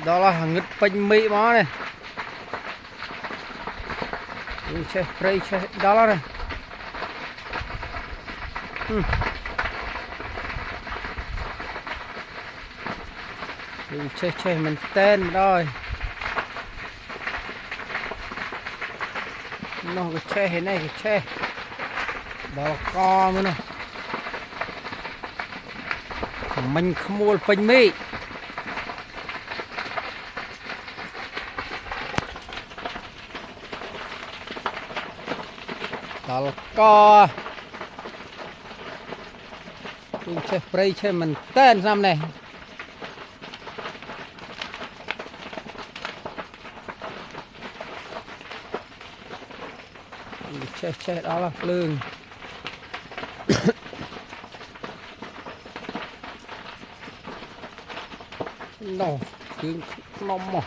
đó là nghịch bình mỹ mó này chơi play chơi đó là này chơi mình tên rồi nó cái chơi thế này cái chơi đó là co nữa mình không mua bình mỹ đó là co chơi play chơi mình tên năm này chơi đó là lương nó cứ nông mà